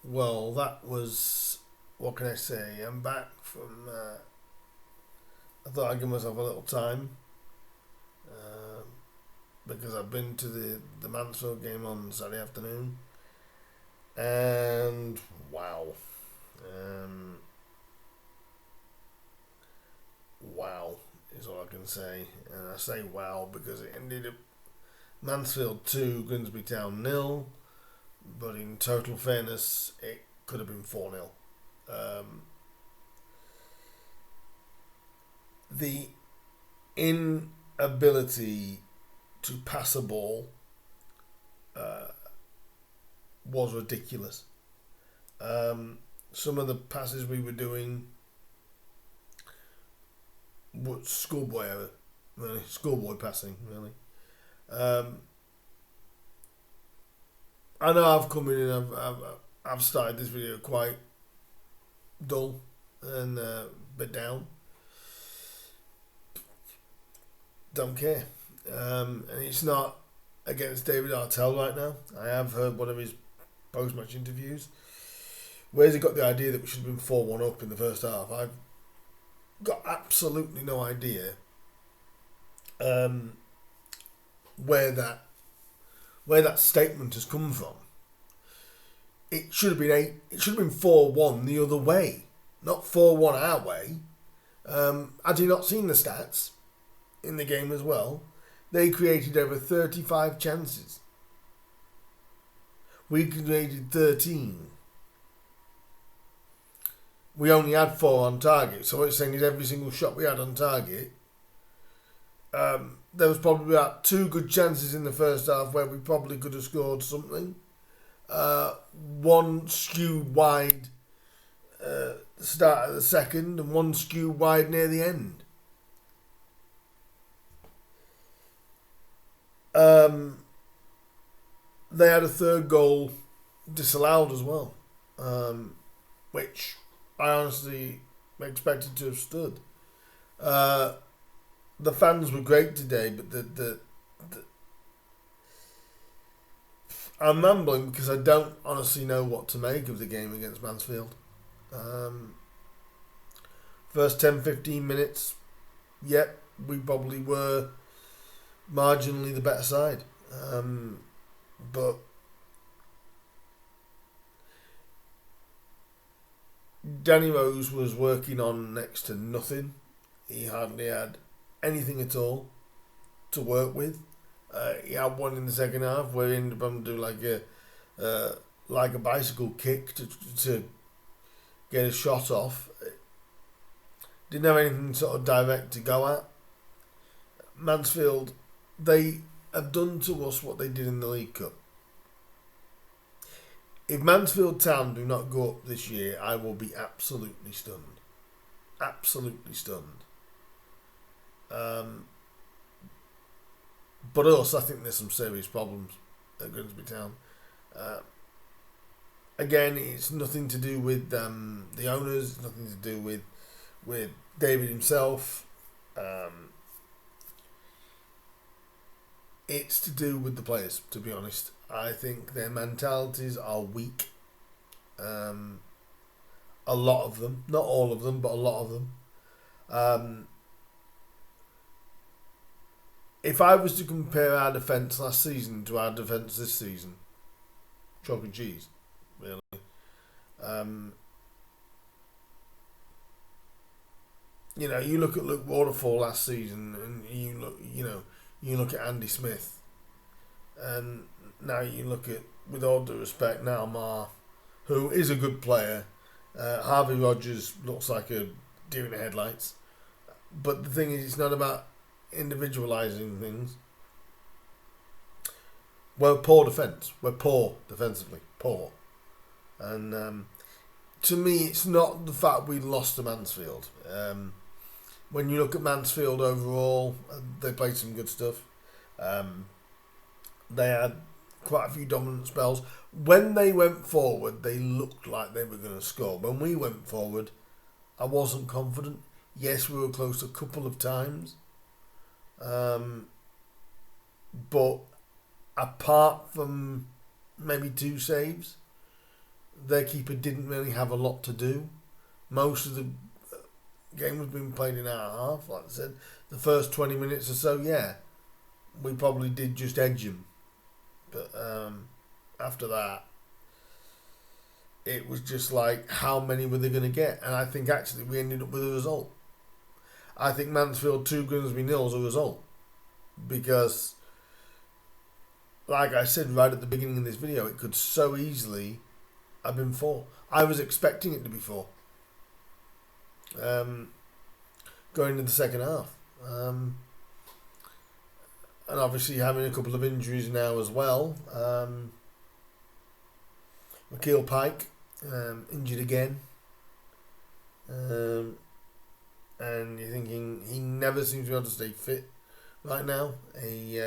Well, that was, what can I say? I'm back from. I thought I'd give myself a little time because I've been to the Mansfield game on Saturday afternoon, and wow, um, wow is all I can say. And I say wow because it ended up Mansfield 2, Grimsby Town 0, but in total fairness, it could have been 4-0. The inability to pass a ball uh, was ridiculous. Some of the passes we were doing were schoolboy error, really, schoolboy passing, really. Um, I know I've come in and I've started this video quite dull and a bit down. Don't care. And it's not against David Artell right now. I have heard one of his post-match interviews. Where's he got the idea that we should have been 4-1 up in the first half? I've got absolutely no idea where that statement has come from. It should have been It should have been 4-1 the other way, not 4-1 our way. Had he not seen the stats in the game as well? They created over 35 chances. We created 13. We only had 4 on target. So what it's saying is every single shot we had on target, there was probably about 2 good chances in the first half where we probably could have scored something. One skewed wide the start of the second and one skewed wide near the end. They had a third goal disallowed as well, which I honestly expected to have stood. The fans were great today, but the I'm rambling because I don't honestly know what to make of the game against Mansfield. First 10-15 minutes, yep, we probably were marginally the better side. But Danny Rose was working on next to nothing. He hardly had anything at all to work with. He had one in the second half where he ended up doing like a bicycle kick to get a shot off. Didn't have anything sort of direct to go at. Mansfield, they have done to us what they did in the League Cup. If Mansfield Town do not go up this year, I will be absolutely stunned. Absolutely stunned. But also, I think there's some serious problems at Grimsby Town. Again, it's nothing to do with the owners. It's nothing to do with David himself. It's to do with the players, to be honest. I think their mentalities are weak. A lot of them. Not all of them, but a lot of them. If I was to compare our defence last season to our defence this season, chalk and cheese, really. You look at Luke Waterfall last season, and you look at Andy Smith, and now you look at, with all due respect, now Mar, who is a good player. Harvey Rogers looks like a deer in the headlights. But the thing is, it's not about individualising things. We're poor defence. We're poor defensively. Poor. And to me, it's not the fact we lost to Mansfield. When you look at Mansfield overall, they played some good stuff. They had quite a few dominant spells. When they went forward, they looked like they were going to score. When we went forward, I wasn't confident. Yes, we were close a couple of times. But apart from maybe 2 saves, their keeper didn't really have a lot to do. Most of the game was being played in our half. Like I said, the first 20 minutes or so, yeah, we probably did just edge them. But after that, it was just like, how many were they going to get? And I think actually we ended up with a result. I think Mansfield 2, Grimsby 0 is a result. Because, like I said right at the beginning of this video, it could so easily have been 4. I was expecting it to be 4. Going into the second half. And obviously having a couple of injuries now as well. McKeel Pike, injured again. And you're thinking, he never seems to be able to stay fit right now. He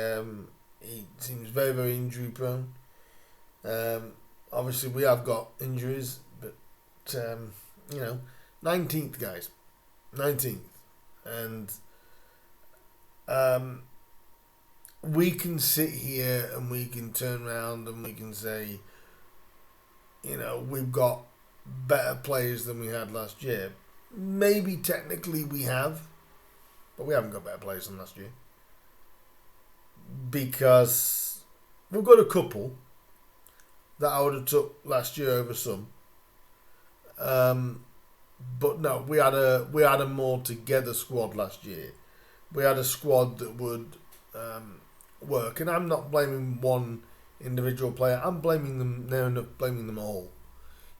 seems very, very injury prone. Obviously we have got injuries, but 19th, guys. 19th. And we can sit here and we can turn around and we can say, we've got better players than we had last year. Maybe technically we have, but we haven't got better players than last year. Because we've got a couple that I would have took last year over some. But no, we had a more together squad last year. We had a squad that would work, and I'm not blaming one individual player. I'm blaming them. Near enough blaming them all.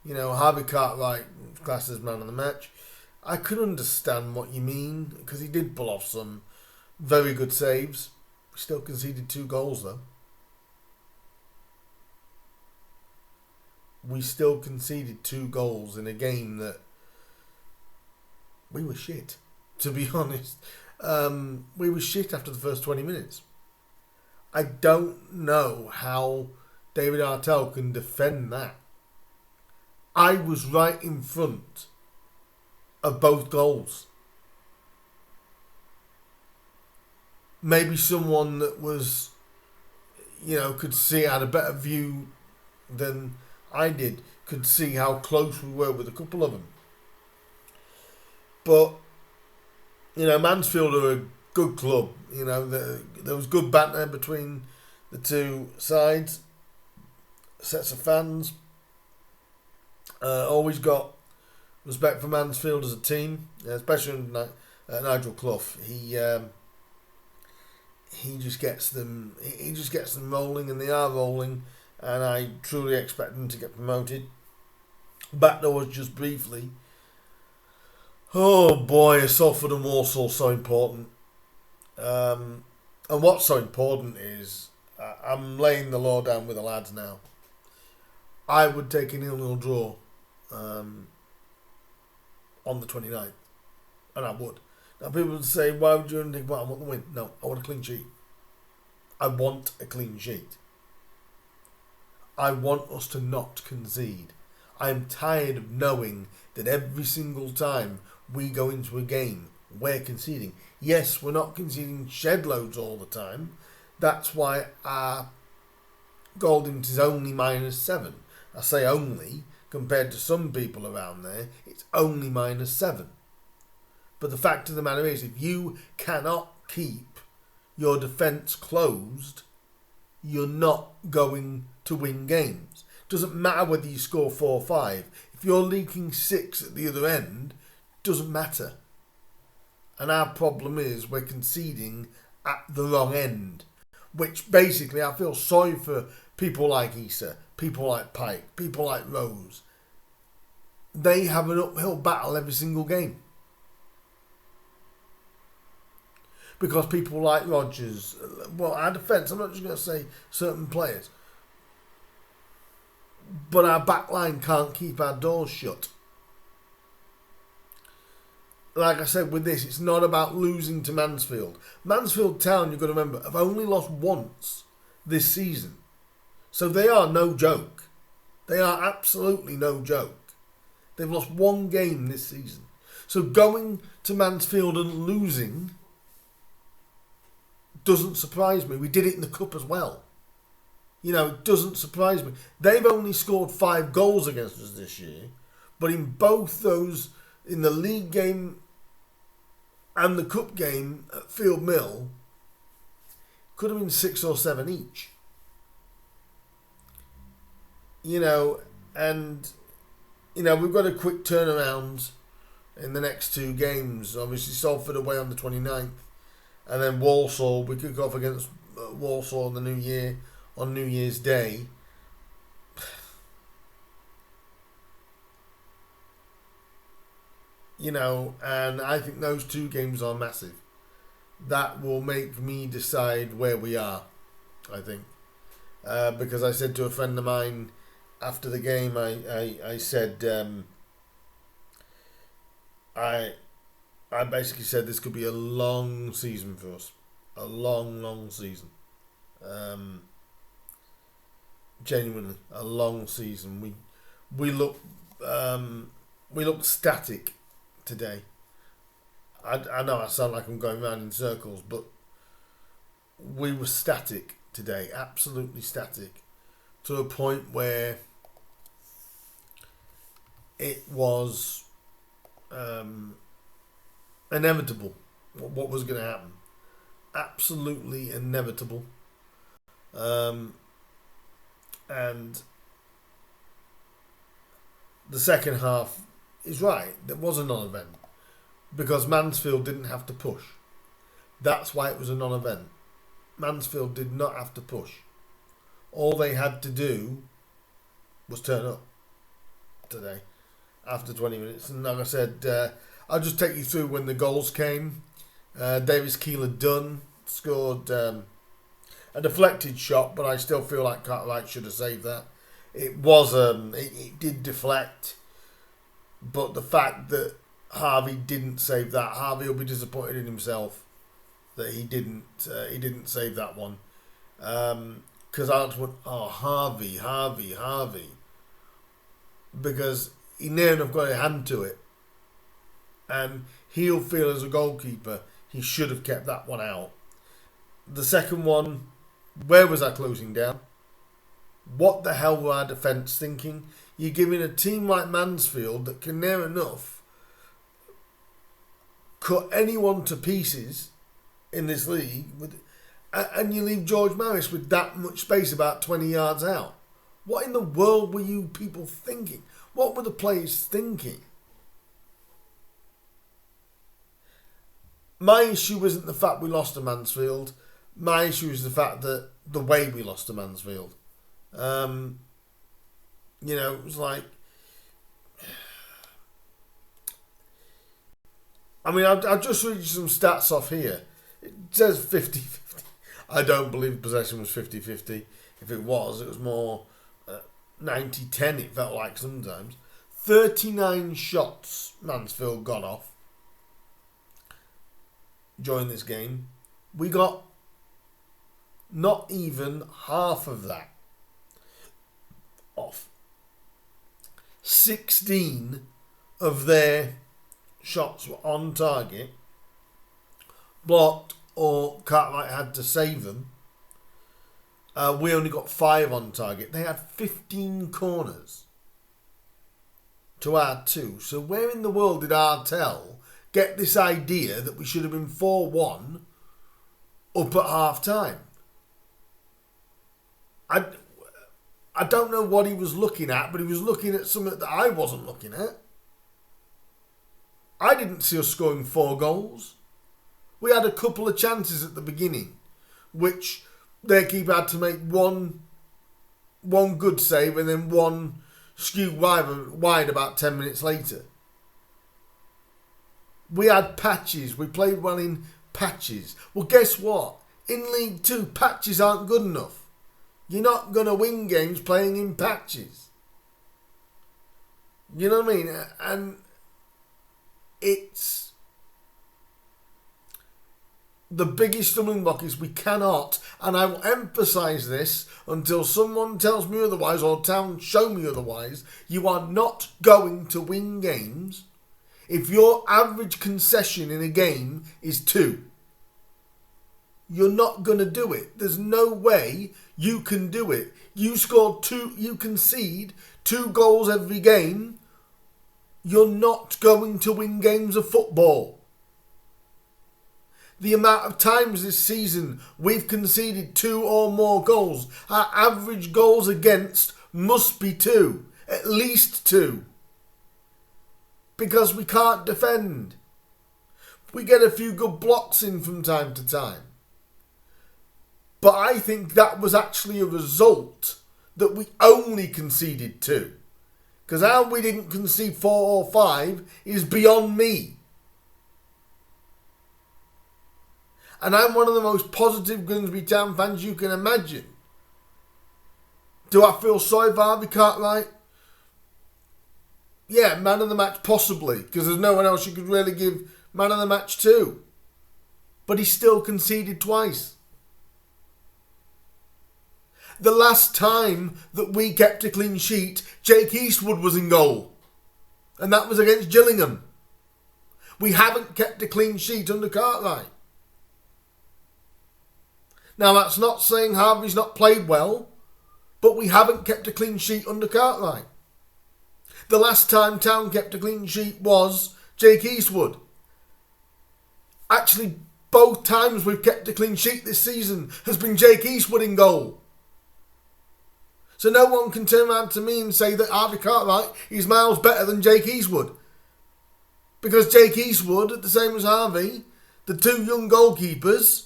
Harvey Cartwright, classed as man of the match. I could understand what you mean because he did pull off some very good saves. We still conceded 2 goals though. We still conceded 2 goals in a game that we were shit, to be honest. We were shit after the first 20 minutes. I don't know how David Artell can defend that. I was right in front of both goals. Maybe someone that was, could see, had a better view than I did, could see how close we were with a couple of them. But, Mansfield are a good club. There was good banter between the two sides, sets of fans. Always got respect for Mansfield as a team, especially Nigel Clough. He just gets them. He just gets them rolling, and they are rolling. And I truly expect them to get promoted. Backdoors just briefly. Oh boy, is Salford and Walsall so important. And what's so important is, I'm laying the law down with the lads now. I would take an 0-0 draw on the 29th. And I would. Now people would say, why would you think, well, I want the win? No, I want a clean sheet. I want a clean sheet. I want us to not concede. I'm tired of knowing that every single time we go into a game, we're conceding. Yes, we're not conceding shed loads all the time. That's why our goal difference is only -7. I say only, compared to some people around there, it's only -7. But the fact of the matter is, if you cannot keep your defence closed, you're not going to win games. Doesn't matter whether you score 4 or 5. If you're leaking 6 at the other end, doesn't matter. And our problem is we're conceding at the wrong end. Which basically, I feel sorry for people like Issa, people like Pike, people like Rose. They have an uphill battle every single game. Because people like Rodgers, well, our defence, I'm not just going to say certain players, but our back line can't keep our doors shut. Like I said with this, it's not about losing to Mansfield. Mansfield Town, you've got to remember, have only lost once this season. So they are no joke. They are absolutely no joke. They've lost 1 game this season. So going to Mansfield and losing doesn't surprise me. We did it in the Cup as well. It doesn't surprise me. They've only scored 5 goals against us this year, but in both those, in the league game and the cup game at Field Mill, could have been 6 or 7 each. And we've got a quick turnaround in the next 2 games. Obviously, Salford away on the 29th, and then Walsall. We kick off against Walsall on New Year's Day. And I think those 2 games are massive. That will make me decide where we are, I think. Because I said to a friend of mine after the game, I said, I basically said this could be a long season for us. A long, long season. Genuinely, a long season. We look static today. I know I sound like I'm going round in circles, but we were static today, absolutely static, to a point where it was inevitable what was going to happen. Absolutely inevitable. And the second half is right. There was a non-event because Mansfield didn't have to push. That's why it was a non-event. Mansfield did not have to push. All they had to do was turn up today after 20 minutes. And like I said, I'll just take you through when the goals came. Davis Keeler-Dunn scored a deflected shot, but I still feel like Cartwright should have saved that. It was it did deflect, but the fact that Harvey didn't save that, Harvey will be disappointed in himself that he didn't save that one. Because I just went, Harvey, because he near enough got a hand to it, and he'll feel as a goalkeeper he should have kept that one out. The second one, where was our closing down? What the hell were our defence thinking? You're giving a team like Mansfield that can near enough cut anyone to pieces in this league, and you leave George Maris with that much space about 20 yards out. What in the world were you people thinking? What were the players thinking? My issue isn't the fact we lost to Mansfield. My issue is the fact that the way we lost to Mansfield. It was like... I mean, I'll just read you some stats off here. It says 50-50. I don't believe possession was 50-50. If it was more 90-10, it felt like sometimes. 39 shots Mansfield got off during this game. We got not even half of that off. 16 of their shots were on target, blocked, or Cartwright had to save them. We only got 5 on target. They had 15 corners to our 2. So where in the world did Artell get this idea that we should have been 4-1 up at half time? I don't know what he was looking at, but he was looking at something that I wasn't looking at. I didn't see us scoring 4 goals. We had a couple of chances at the beginning, which their keeper had to make one good save and then one skewed wide about 10 minutes later. We had patches. We played well in patches. Well, guess what? In League 2, patches aren't good enough. You're not going to win games playing in patches. You know what I mean? And it's... The biggest stumbling block is we cannot, and I will emphasise this until someone tells me otherwise or town show me otherwise, you are not going to win games if your average concession in a game is 2. you're not going to do it. There's no way you can do it. You concede 2 goals every game. You're not going to win games of football. The amount of times this season we've conceded 2 or more goals. Our average goals against must be 2. At least 2. Because we can't defend. We get a few good blocks in from time to time. But I think that was actually a result that we only conceded 2. Because how we didn't concede 4 or 5 is beyond me. And I'm one of the most positive Grimsby Town fans you can imagine. Do I feel sorry for Harvey Cartwright? Yeah, man of the match possibly. Because there's no one else you could really give man of the match to. But he still conceded twice. The last time that we kept a clean sheet, Jake Eastwood was in goal. And that was against Gillingham. We haven't kept a clean sheet under Cartwright. Now that's not saying Harvey's not played well, but we haven't kept a clean sheet under Cartwright. The last time Town kept a clean sheet was Jake Eastwood. Actually, both times we've kept a clean sheet this season has been Jake Eastwood in goal. So no one can turn around to me and say that Harvey Cartwright is miles better than Jake Eastwood. Because Jake Eastwood, the same as Harvey, the 2 young goalkeepers,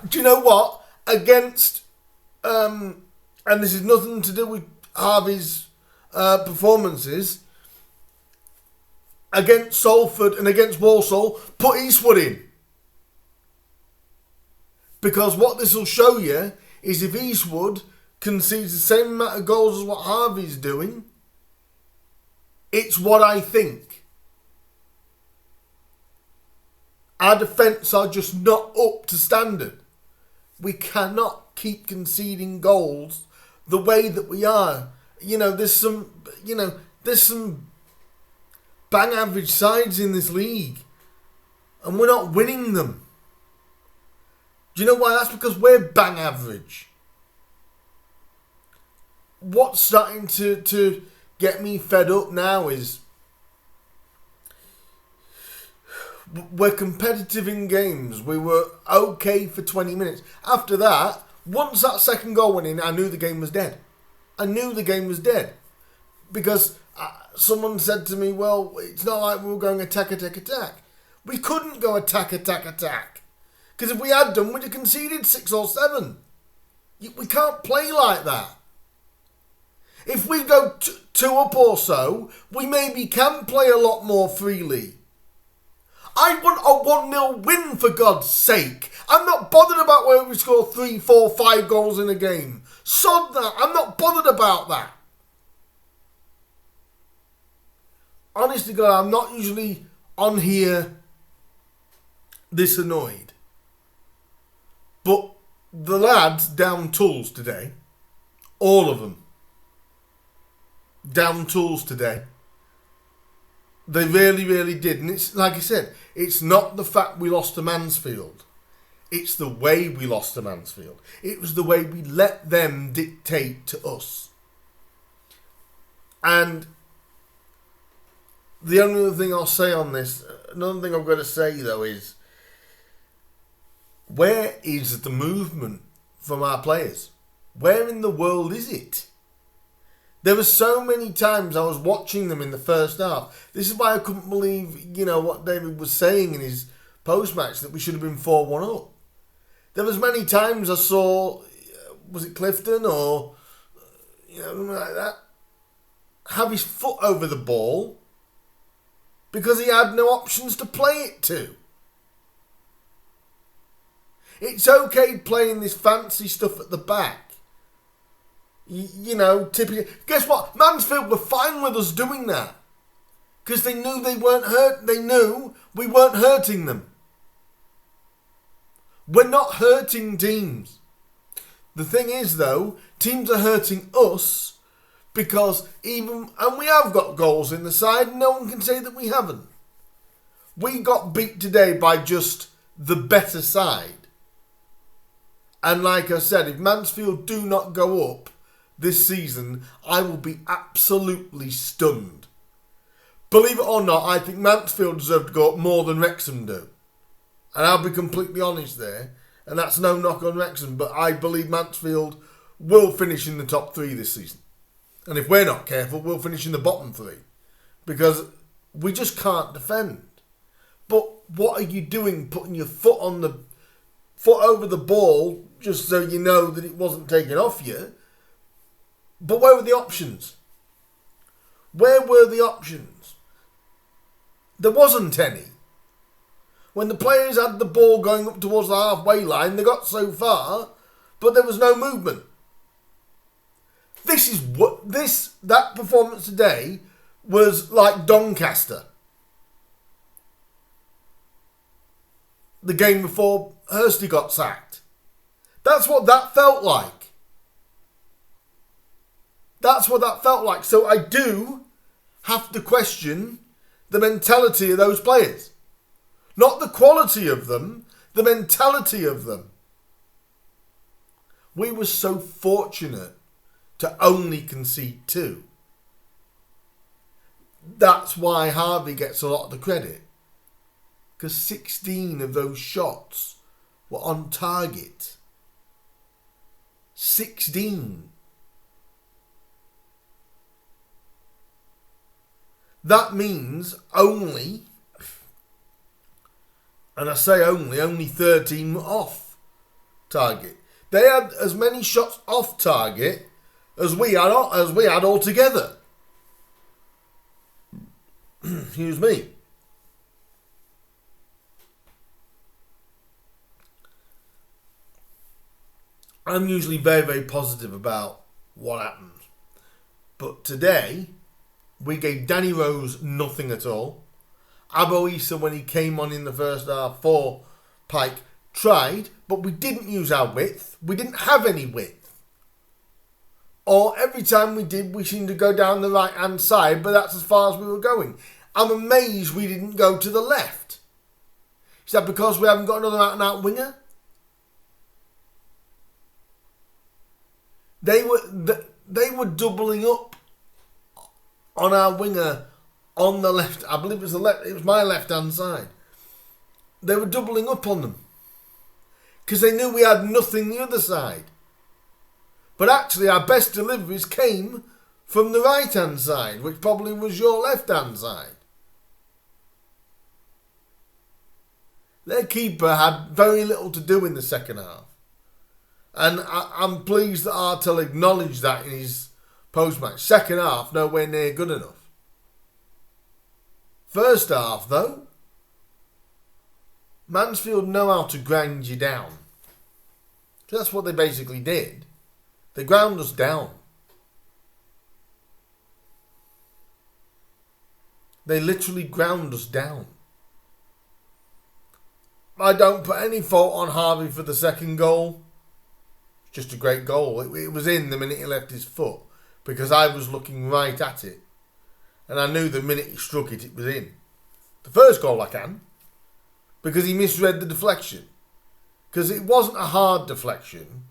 do you know what? Against, and this is nothing to do with Harvey's performances, against Salford and against Walsall, put Eastwood in. Because what this will show you is if Eastwood concedes the same amount of goals as what Harvey's doing, it's what I think. Our defence are just not up to standard. We cannot keep conceding goals the way that we are. There's some bang average sides in this league, and we're not winning them. Do you know why? That's because we're bang average. What's starting to get me fed up now is we're competitive in games. We were okay for 20 minutes. After that, once that second goal went in, I knew the game was dead. Because someone said to me, well, it's not like we were going attack. We couldn't go attack. Because if we had done, we'd have conceded 6 or 7. We can't play like that. If we go 2 up or so, we maybe can play a lot more freely. I want a 1-0 win, for God's sake. I'm not bothered about whether we score 3, 4, 5 goals in a game. Sod that. I'm not bothered about that. Honest to God, I'm not usually on here this annoyed. But the lads down tools today. All of them. Down tools today. They really, really did. And it's like I said, it's not the fact we lost to Mansfield. It's the way we lost to Mansfield. It was the way we let them dictate to us. And the only other thing I'll say on this, another thing I've got to say though is, where is the movement from our players? Where in the world is it? There were so many times I was watching them in the first half. This is why I couldn't believe, what David was saying in his post-match, that we should have been 4-1 up. There was many times I saw, was it Clifton or, something like that, have his foot over the ball because he had no options to play it to. It's okay playing this fancy stuff at the back. Typically. Guess what? Mansfield were fine with us doing that. Because they knew they weren't hurt. They knew we weren't hurting them. We're not hurting teams. The thing is, though, teams are hurting us because and we have got goals in the side, and no one can say that we haven't. We got beat today by just the better side. And like I said, if Mansfield do not go up this season, I will be absolutely stunned. Believe it or not, I think Mansfield deserve to go up more than Wrexham do. And I'll be completely honest there. And that's no knock on Wrexham, but I believe Mansfield will finish in the top 3 this season. And if we're not careful, we'll finish in the bottom 3. Because we just can't defend. But what are you doing putting your foot over the ball just so you know that it wasn't taken off you? But where were the options? Where were the options? There wasn't any. When the players had the ball going up towards the halfway line, they got so far, but there was no movement. That performance today was like Doncaster. The game before Hursty got sacked. That's what that felt like. That's what that felt like. So I do have to question the mentality of those players. Not the quality of them, the mentality of them. We were so fortunate to only concede 2. That's why Harvey gets a lot of the credit. Because 16 of those shots were on target. 16. That means only, and I say only 13 were off target. They had as many shots off target as we had altogether. Excuse me. I'm usually very, very positive about what happens. But today, we gave Danny Rose nothing at all. Abo Issa, when he came on in the first half for Pike, tried, but we didn't use our width. We didn't have any width. Or every time we did, we seemed to go down the right-hand side, but that's as far as we were going. I'm amazed we didn't go to the left. Is that because we haven't got another out-and-out winger? They were doubling up on our winger on the left. I believe it was my left-hand side. They were doubling up on them because they knew we had nothing the other side. But actually our best deliveries came from the right-hand side, which probably was your left-hand side. Their keeper had very little to do in the second half. And I'm pleased that Artel acknowledged that in his post-match. Second half, nowhere near good enough. First half, though, Mansfield know how to grind you down. That's what they basically did. They ground us down. They literally ground us down. I don't put any fault on Harvey for the second goal. It's just a great goal. It was in the minute he left his foot because I was looking right at it. And I knew the minute he struck it, it was in. The first goal I can. Because he misread the deflection. Because it wasn't a hard deflection.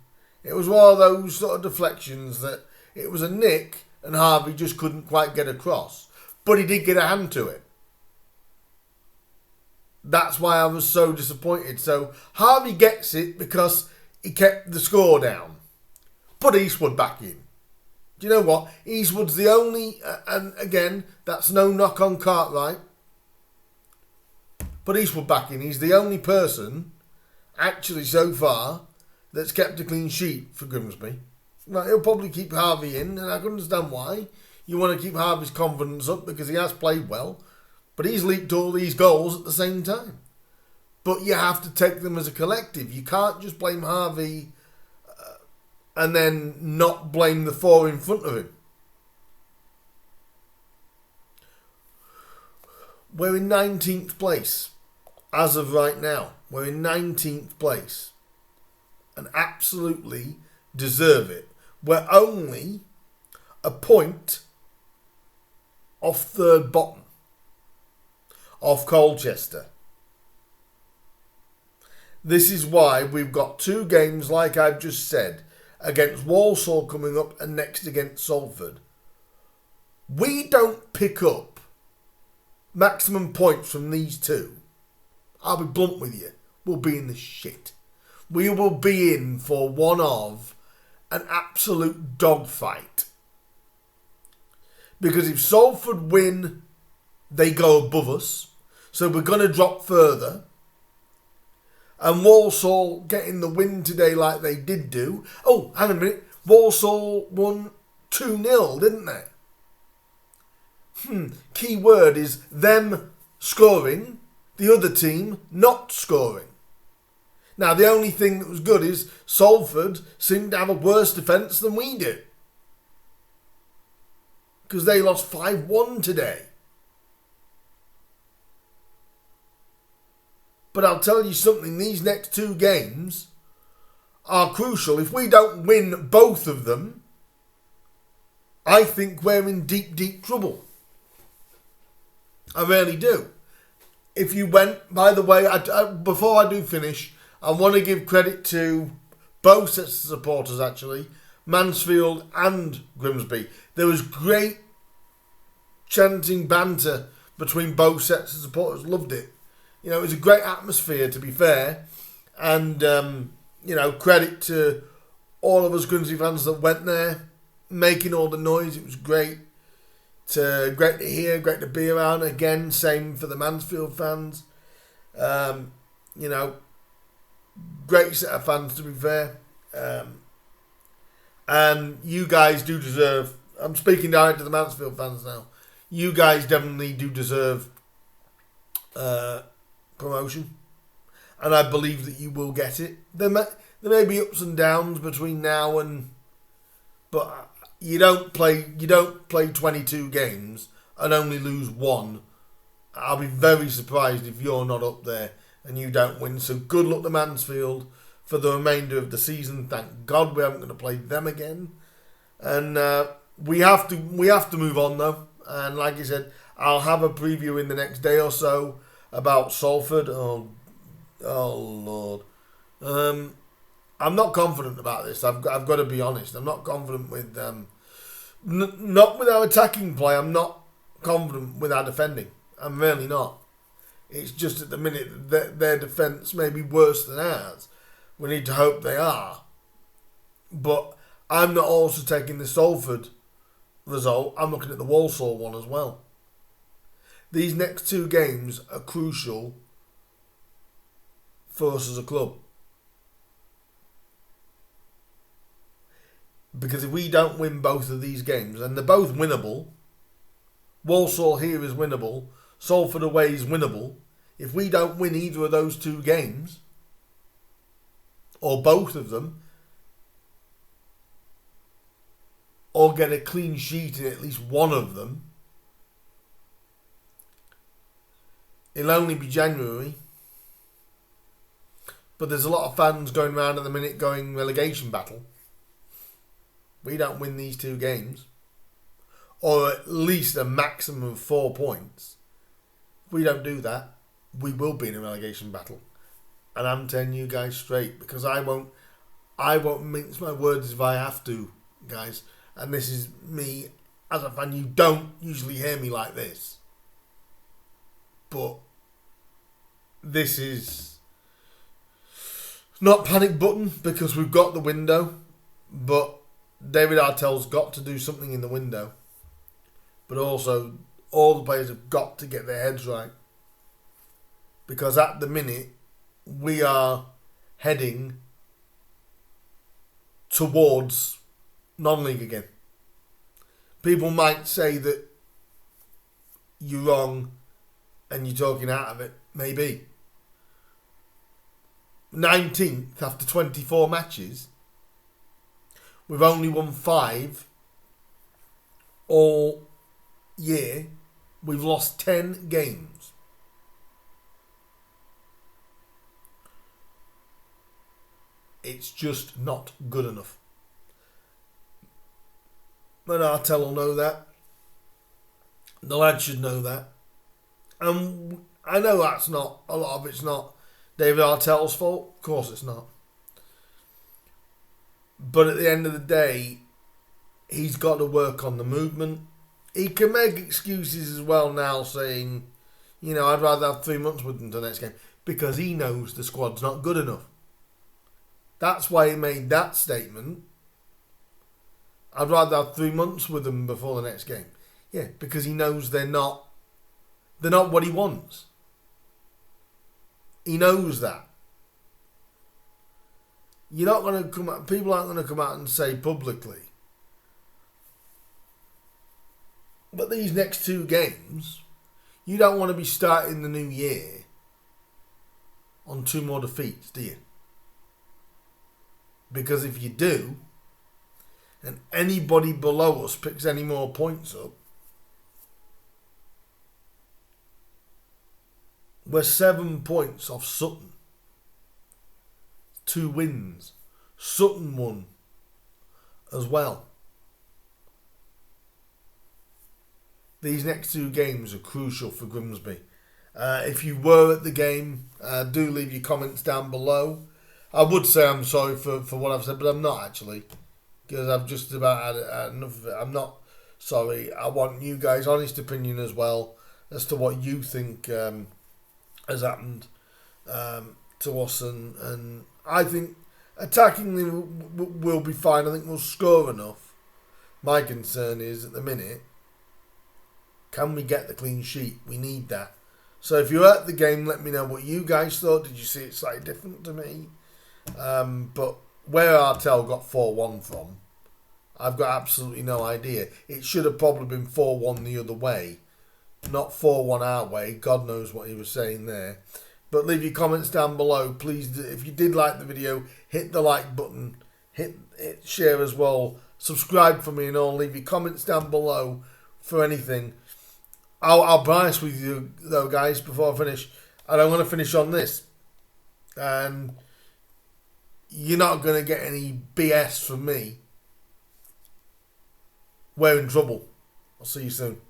It was one of those sort of deflections that it was a nick and Harvey just couldn't quite get across. But he did get a hand to it. That's why I was so disappointed. So Harvey gets it because he kept the score down. Put Eastwood back in. Do you know what? Eastwood's the only, and again, that's no knock on Cartwright. Put Eastwood back in. He's the only person, actually so far, that's kept a clean sheet for Grimsby. Right, he'll probably keep Harvey in, and I can understand why. You want to keep Harvey's confidence up because he has played well. But he's leaked all these goals at the same time. But you have to take them as a collective. You can't just blame Harvey and then not blame the 4 in front of him. We're in 19th place as of right now. We're in 19th place. And absolutely deserve it. We're only a point off third bottom. Off Colchester. This is why we've got 2 games, like I've just said, against Walsall coming up and next against Salford. We don't pick up maximum points from these 2. I'll be blunt with you. We'll be in the shit. We will be in for one of an absolute dogfight. Because if Salford win, they go above us. So we're going to drop further. And Walsall getting the win today like they did do. Oh, hang on a minute. Walsall won 2-0, didn't they? Key word is them scoring, the other team not scoring. Now, the only thing that was good is Salford seemed to have a worse defence than we do. Because they lost 5-1 today. But I'll tell you something, these next 2 games are crucial. If we don't win both of them, I think we're in deep, deep trouble. I really do. If you went, by the way, before I do finish, I want to give credit to both sets of supporters actually, Mansfield and Grimsby. There was great chanting banter between both sets of supporters. Loved it. You know, it was a great atmosphere, to be fair. And, you know, credit to all of us Grimsby fans that went there, making all the noise. It was great. Great to hear, great to be around. Again, same for the Mansfield fans. You know, great set of fans, to be fair. And you guys do deserve, I'm speaking direct to the Mansfield fans now, you guys definitely do deserve promotion. And I believe that you will get it. There may be ups and downs between now and, but you don't play 22 games and only lose 1. I'll be very surprised if you're not up there and you don't win. So good luck to Mansfield for the remainder of the season. Thank God we haven't going to play them again. And we have to move on though. And like I said, I'll have a preview in the next day or so about Salford. Oh Lord. I'm not confident about this. I've got to be honest. I'm not confident with not with our attacking play. I'm not confident with our defending. I'm really not. It's just at the minute that their defence may be worse than ours. We need to hope they are. But I'm not also taking the Salford result. I'm looking at the Walsall one as well. These next 2 games are crucial for us as a club. Because if we don't win both of these games, and they're both winnable, Walsall here is winnable, Salford away is winnable. If we don't win either of those 2 games, or both of them, or get a clean sheet in at least one of them, it'll only be January. But there's a lot of fans going around at the minute going relegation battle. We don't win these 2 games, or at least a maximum of 4 points. If we don't do that, we will be in a relegation battle. And I'm telling you guys straight, because I won't mince my words if I have to, guys. And this is me as a fan. You don't usually hear me like this, but this is not panic button, because we've got the window, but David Artell's got to do something in the window. But also, all the players have got to get their heads right. Because at the minute, we are heading towards non-league again. People might say that you're wrong and you're talking out of it. Maybe. 19th after 24 matches. We've only won 5 all year. We've lost 10 games. It's just not good enough. But Artell will know that. The lads should know that. And I know that's not, a lot of it's not David Artell's fault? Of course it's not. But at the end of the day, he's got to work on the movement. He can make excuses as well now, saying, you know, I'd rather have 3 months with them to the next game, because he knows the squad's not good enough. That's why he made that statement. I'd rather have 3 months with them before the next game. Yeah, because he knows they're not what he wants. He knows that. You're not going to come out, people aren't going to come out and say publicly, but these next 2 games, you don't want to be starting the new year on 2 more defeats, do you? Because if you do, and anybody below us picks any more points up, we're 7 points off Sutton. 2 wins. Sutton won as well. These next 2 games are crucial for Grimsby. If you were at the game, do leave your comments down below. I would say I'm sorry for what I've said, but I'm not actually, because I've just about had enough of it. I'm not sorry. I want you guys' honest opinion as well as to what you think has happened to us, and I think attackingly we'll be fine. I think we'll score enough. My concern is, at the minute, can we get the clean sheet? We need that. So if you're at the game, let me know what you guys thought. Did you see it slightly different to me? But where Artell got 4-1 from, I've got absolutely no idea. It should have probably been 4-1 the other way, not 4-1 our way. God knows what he was saying there. But leave your comments down below. Please, if you did like the video, hit the like button. Hit share as well. Subscribe for me and all. Leave your comments down below for anything. I'll be honest with you, though, guys, before I finish. And I'm going to finish on this. And you're not going to get any BS from me. We're in trouble. I'll see you soon.